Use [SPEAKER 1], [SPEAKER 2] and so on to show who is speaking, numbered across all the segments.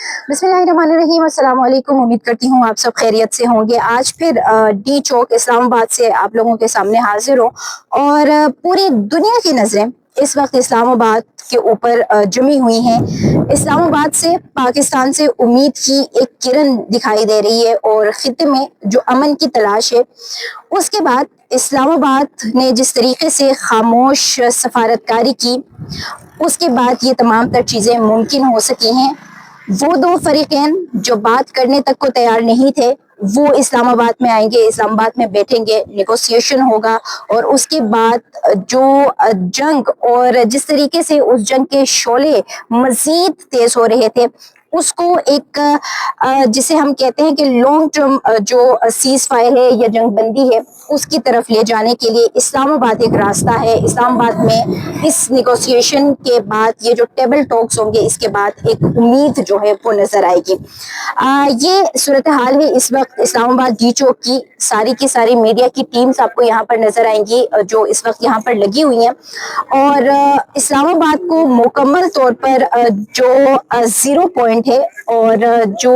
[SPEAKER 1] बिस्मिल्लाहिर्रहमानिर्रहीम, अस्सलाम वालेकुम। उम्मीद करती हूँ आप सब खैरियत से होंगे। आज फिर डी चौक इस्लामाबाद से आप लोगों के सामने हाजिर हो और पूरी दुनिया की नज़रें इस वक्त इस्लामाबाद के ऊपर जमी हुई हैं। इस्लामाबाद से पाकिस्तान से उम्मीद की एक किरण दिखाई दे रही है और खित्ते में जो अमन की तलाश है, उसके बाद इस्लामाबाद ने जिस तरीके से खामोश सफारतकारी की, उसके बाद ये तमाम तर चीज़ें मुमकिन हो सकी हैं। वो दो फरीकैन जो बात करने तक को तैयार नहीं थे, वो इस्लामाबाद में आएंगे, इस्लामाबाद में बैठेंगे, नेगोशिएशन होगा और उसके बाद जो जंग और जिस तरीके से उस जंग के शोले मजीद तेज हो रहे थे, उसको एक जिसे हम कहते हैं कि लॉन्ग टर्म जो सीज फायर है या जंग बंदी है, उसकी तरफ ले जाने के लिए इस्लामाबाद एक रास्ता है। इस्लामाबाद में इस नेगोशिएशन के बाद ये जो टेबल टॉक्स होंगे, इसके बाद एक उम्मीद जो है वो नजर आएगी। ये सूरत हाल है इस वक्त इस्लामाबाद डी चौक की। सारी की सारी मीडिया की टीम्स आपको यहाँ पर नजर आएंगी जो इस वक्त यहाँ पर लगी हुई हैं और इस्लामाबाद को मुकम्मल तौर पर जो जीरो पॉइंट है और जो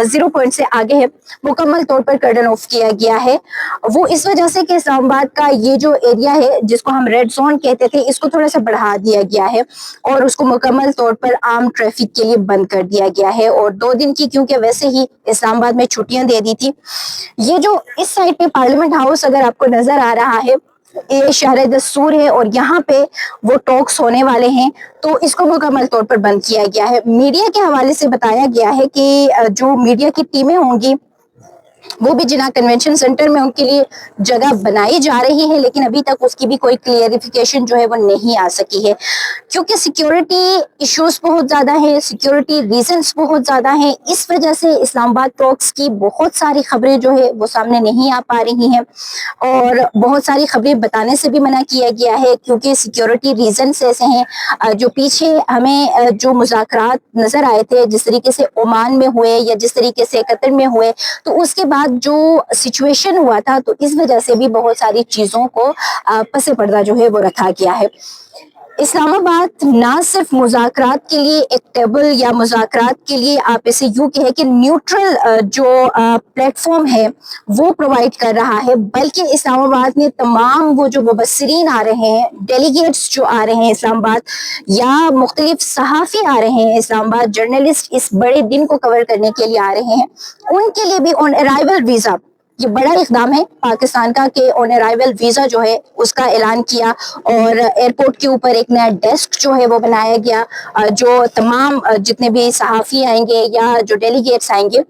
[SPEAKER 1] जीरो पॉइंट से आगे है, मुकम्मल तौर पर कर्डन ऑफ किया गया है। वो इस वजह से कि इस्लामाबाद का ये जो एरिया है जिसको हम रेड जोन कहते थे, इसको थोड़ा सा बढ़ा दिया गया है और उसको मुकम्मल तौर पर आम ट्रैफिक के लिए बंद कर दिया गया है। और 2 दिन की, क्योंकि वैसे ही इस्लामाबाद में छुट्टियां दे दी थी। ये जो इस साइड पे पार्लियामेंट हाउस अगर आपको नजर आ रहा है, ये शहर दस्तूर है और यहाँ पे वो टॉक्स होने वाले हैं, तो इसको मुकम्मल तौर पर बंद किया गया है। मीडिया के हवाले से बताया गया है कि जो मीडिया की टीमें होंगी वो भी जिना कन्वेंशन सेंटर में उनके लिए जगह बनाई जा रही है, लेकिन अभी तक उसकी भी कोई क्लियरिफिकेशन जो है वो नहीं आ सकी है, क्योंकि सिक्योरिटी इश्यूज बहुत ज्यादा है, सिक्योरिटी रीजंस बहुत ज्यादा हैं। इस वजह से इस्लामाबाद टॉक्स की बहुत सारी खबरें जो है वो सामने नहीं आ पा रही हैं और बहुत सारी खबरें बताने से भी मना किया गया है, क्योंकि सिक्योरिटी रीजंस ऐसे हैं। जो पीछे हमें जो मुज़ाकरात नजर आए थे, जिस तरीके से ओमान में हुए या जिस तरीके से कतर में हुए, तो उसके बाद जो सिचुएशन हुआ था, तो इस वजह से भी बहुत सारी चीजों को पसे पर्दा जो है वो रखा गया है। इस्लामाबाद ना सिर्फ मुज़ाकरात के लिए एक टेबल या मुज़ाकरात के लिए आप इसे यूं कहें कि न्यूट्रल जो प्लेटफॉर्म है वो प्रोवाइड कर रहा है, बल्कि इस्लामाबाद में तमाम वो जो मुबस्सिरीन आ रहे हैं, डेलीगेट्स जो आ रहे हैं इस्लामाबाद, या मुख्तलिफ सहाफ़ी आ रहे हैं इस्लामाबाद, जर्नलिस्ट इस बड़े दिन को कवर करने के लिए आ रहे हैं, उनके लिए भी ऑन अराइवल वीज़ा, ये बड़ा इकदाम है पाकिस्तान का कि ऑन अराइवल वीजा जो है उसका ऐलान किया और एयरपोर्ट के ऊपर एक नया डेस्क जो है वो बनाया गया। जो तमाम जितने भी सहाफ़ी आएंगे या जो डेलीगेट्स आएंगे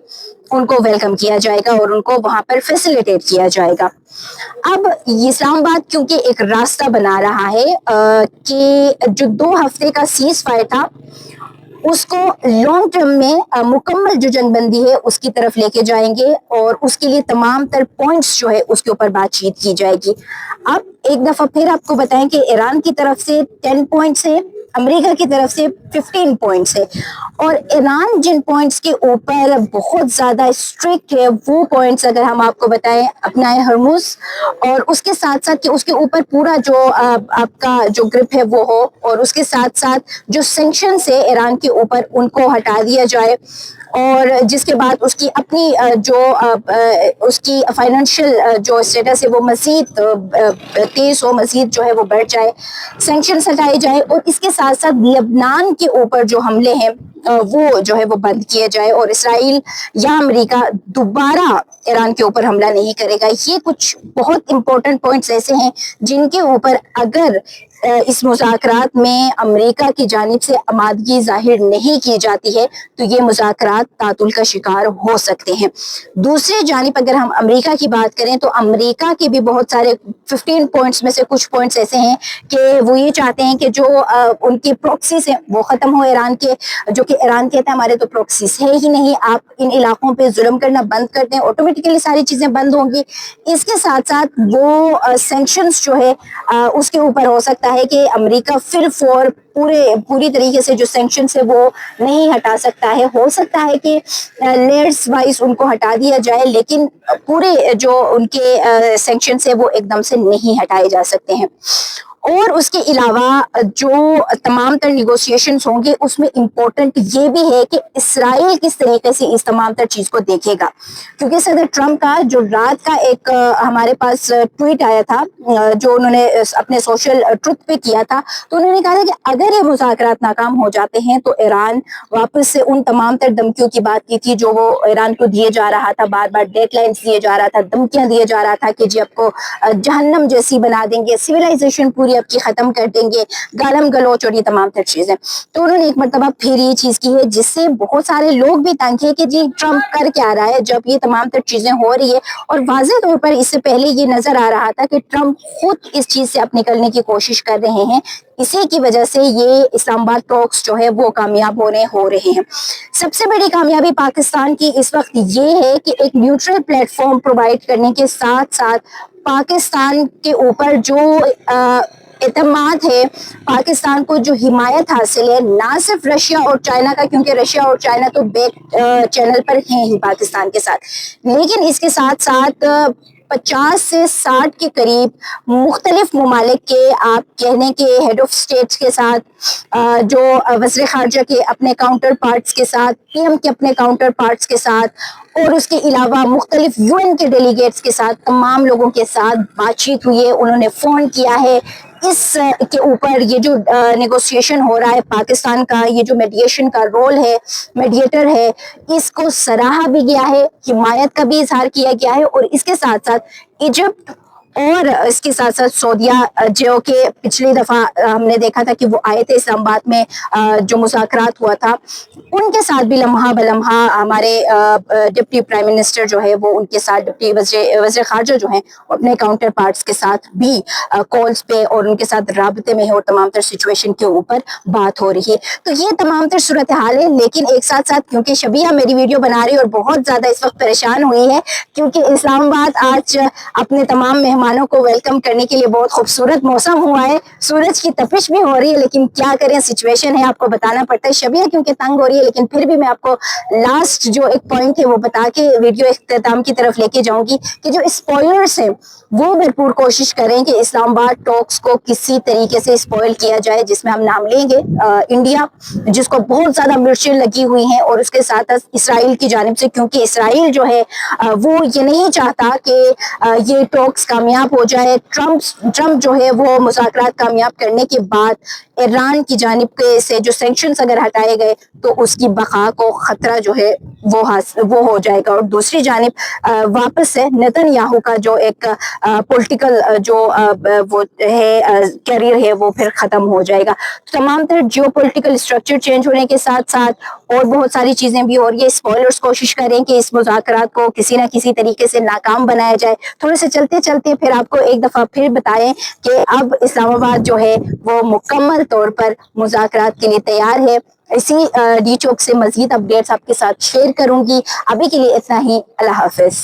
[SPEAKER 1] उनको वेलकम किया जाएगा और उनको वहां पर फैसिलिटेट किया जाएगा। अब इस्लामाबाद क्योंकि एक रास्ता बना रहा है कि जो 2 हफ्ते का सीज फायर था उसको लॉन्ग टर्म में मुकम्मल जो जंगबंदी है उसकी तरफ लेके जाएंगे और उसके लिए तमाम तर पॉइंट्स जो है उसके ऊपर बातचीत की जाएगी। अब एक दफा फिर आपको बताएं कि ईरान की तरफ से 10 पॉइंट्स है, अमेरिका की तरफ से 15 पॉइंट्स है और ईरान जिन पॉइंट्स के ऊपर बहुत ज्यादा स्ट्रिक्ट है, वो पॉइंट्स अगर हम आपको बताएं, अपना हरमुज और उसके साथ साथ कि उसके ऊपर पूरा जो आपका जो ग्रिप है वो हो, और उसके साथ साथ जो सैंक्शंस है ईरान के ऊपर उनको हटा दिया जाए और जिसके बाद उसकी अपनी जो उसकी फाइनेंशियल जो स्टेटस है वो मजीद तेज हो, मजीद जो है वो बढ़ जाए, सैंक्शंस हटाए जाए और इसके साथ साथ लबनान के ऊपर जो हमले हैं वो जो है वो बंद किए जाए और इसराइल या अमेरिका दोबारा ईरान के ऊपर हमला नहीं करेगा। ये कुछ बहुत इंपॉर्टेंट पॉइंट्स ऐसे हैं जिनके ऊपर अगर इस मुज़ाकरात में अमेरिका की जानिब से आमादगी जाहिर नहीं की जाती है तो ये मुज़ाकरात तातुल का शिकार हो सकते हैं। दूसरी जानिब अगर हम अमेरिका की बात करें तो अमेरिका के भी बहुत सारे 15 पॉइंट्स में से कुछ पॉइंट्स ऐसे हैं कि वो ये चाहते हैं कि जो उनकी प्रॉक्सीज हैं वो ख़त्म हो ईरान के, जो कि ईरान कहता है हमारे तो प्रॉक्सीज है ही नहीं, आप इन इलाकों पे जुल्म करना बंद कर दें, ऑटोमेटिकली सारी चीज़ें बंद होंगी। इसके साथ साथ वो सैंक्शंस जो है उसके ऊपर हो सकता है कि अमेरिका फिर पूरी तरीके से जो सैंक्शंस है वो नहीं हटा सकता है, हो सकता है कि लेयर्स वाइज उनको हटा दिया जाए, लेकिन पूरे जो उनके सैंक्शंस है वो एकदम से नहीं हटाए जा सकते हैं। اور اس کے علاوہ جو تمام تر نیگوسیشنز ہوں گے اس میں امپورٹنٹ یہ بھی ہے کہ اسرائیل کس طریقے سے اس تمام تر چیز کو دیکھے گا، کیونکہ صدر ٹرمپ کا جو رات کا ایک ہمارے پاس ٹویٹ آیا تھا جو انہوں نے اپنے سوشل ٹروت پہ کیا تھا، تو انہوں نے کہا تھا کہ اگر یہ مذاکرات ناکام ہو جاتے ہیں تو ایران واپس سے ان تمام تر دھمکیوں کی بات کی تھی جو وہ ایران کو دیے جا رہا تھا، بار بار ڈیڈ لائنز دیے جا رہا تھا، دھمکیاں دیے جا رہا تھا کہ جی آپ کو جہنم جیسی بنا دیں گے، سویلائزیشن پوری آپ کی ختم کر دیں گے، گالم گلوچ اور یہ تمام تر چیزیں. تو انہوں نے ایک مرتبہ پھر یہ چیز کی ہے جس سے بہت سارے لوگ بھی تنگ ہے کہ جی ٹرمپ کر کیا رہا ہے جب یہ تمام تر چیزیں ہو رہی ہے. اور واضح طور پر اس سے پہلے یہ نظر آ رہا تھا کہ ٹرمپ خود اس چیز سے اب نکلنے کی کوشش کر رہے ہیں، اسی کی وجہ سے یہ اسلام آباد ٹاکس جو ہے وہ کامیاب ہو رہے ہیں. سب سے بڑی کامیابی پاکستان کی اس وقت یہ ہے کہ ایک نیوٹرل پلیٹ فارم پرووائڈ کرنے کے ساتھ ساتھ پاکستان کے اوپر جو اعتماد ہے، پاکستان کو جو حمایت حاصل ہے نہ صرف رشیا اور چائنا کا، کیونکہ رشیا اور چائنا تو بیک چینل پر ہیں ہی پاکستان کے ساتھ، لیکن اس کے ساتھ ساتھ 50 سے 60 کے قریب مختلف ممالک کے آپ کہنے کے ہیڈ آف اسٹیٹس کے ساتھ، جو وزیر خارجہ کے اپنے کاؤنٹر پارٹس کے ساتھ، پی ایم کے اپنے کاؤنٹر پارٹس کے ساتھ، اور اس کے علاوہ مختلف یو این کے ڈیلیگیٹس کے ساتھ، تمام لوگوں کے ساتھ بات چیت ہوئی ہے. انہوں نے فون کیا ہے اس کے اوپر. یہ جو نیگوسیشن ہو رہا ہے پاکستان کا، یہ جو میڈیشن کا رول ہے، میڈیٹر ہے، اس کو سراہا بھی گیا ہے، حمایت کا بھی اظہار کیا گیا ہے. اور اس کے ساتھ ساتھ ایجپٹ اور اس کے ساتھ ساتھ سعودیہ، جو کہ پچھلی دفعہ ہم نے دیکھا تھا کہ وہ آئے تھے اسلام آباد میں جو مذاکرات ہوا تھا، ان کے ساتھ بھی لمحہ بلمحہ ہمارے ڈپٹی پرائم منسٹر جو ہے وہ ان کے ساتھ، ڈپٹی وزیر خارجہ جو ہیں اپنے کاؤنٹر پارٹس کے ساتھ بھی کالز پہ اور ان کے ساتھ رابطے میں ہے اور تمام تر سچویشن کے اوپر بات ہو رہی ہے. تو یہ تمام تر صورتحال ہے. لیکن ایک ساتھ ساتھ کیونکہ شبیہ میری ویڈیو بنا رہی اور بہت زیادہ اس وقت پریشان ہوئی ہے کیونکہ اسلام آباد آج اپنے تمام مہمانوں کو ویلکم کرنے کے لیے بہت خوبصورت موسم ہوا ہے، سورج کی تپش بھی ہو رہی ہے، لیکن کیا کریں سچویشن ہے، آپ کو بتانا پڑتا ہے. شبیہ کیونکہ تنگ ہو رہی ہے، لیکن پھر بھی میں آپ کو لاسٹ جو ایک پوائنٹ ہے وہ بتا کے ویڈیو اختتام کی طرف لے کے جاؤں گی کہ جو اسپوائلرز ہیں وہ بھرپور کوشش کریں کہ اسلام آباد ٹاکس کو کسی طریقے سے اسپوائل کیا جائے، جس میں ہم نام لیں گے انڈیا، جس کو بہت زیادہ مرچیں لگی ہوئی ہیں، اور اس کے ساتھ اسرائیل کی جانب سے، کیونکہ اسرائیل جو ہے وہ یہ نہیں چاہتا کہ یہ ٹاکس کامیاب ہو جائے. ٹرمپ جو ہے وہ مذاکرات کامیاب کرنے کے بعد ایران کی جانب سے جو سینکشنز اگر ہٹائے گئے تو اس کی بقا کو خطرہ جو ہے وہ ہو جائے گا، اور دوسری جانب واپس سے نیتن یاہو کا جو ایک پولیٹیکل جو وہ ہے کیریئر ہے وہ پھر ختم ہو جائے گا. تمام تر جیو پولیٹیکل اسٹرکچر چینج ہونے کے ساتھ ساتھ اور بہت ساری چیزیں بھی، اور یہ اسپوائلرز کوشش کریں کہ اس مذاکرات کو کسی نہ کسی طریقے سے ناکام بنایا جائے. تھوڑے سے چلتے چلتے پھر آپ کو ایک دفعہ پھر بتائیں کہ اب اسلام آباد جو ہے وہ مکمل طور پر مذاکرات کے لیے تیار ہے. اسی ڈی چوک سے مزید اپڈیٹس آپ کے ساتھ شیئر کروں گی. ابھی کے لیے اتنا ہی. اللہ حافظ.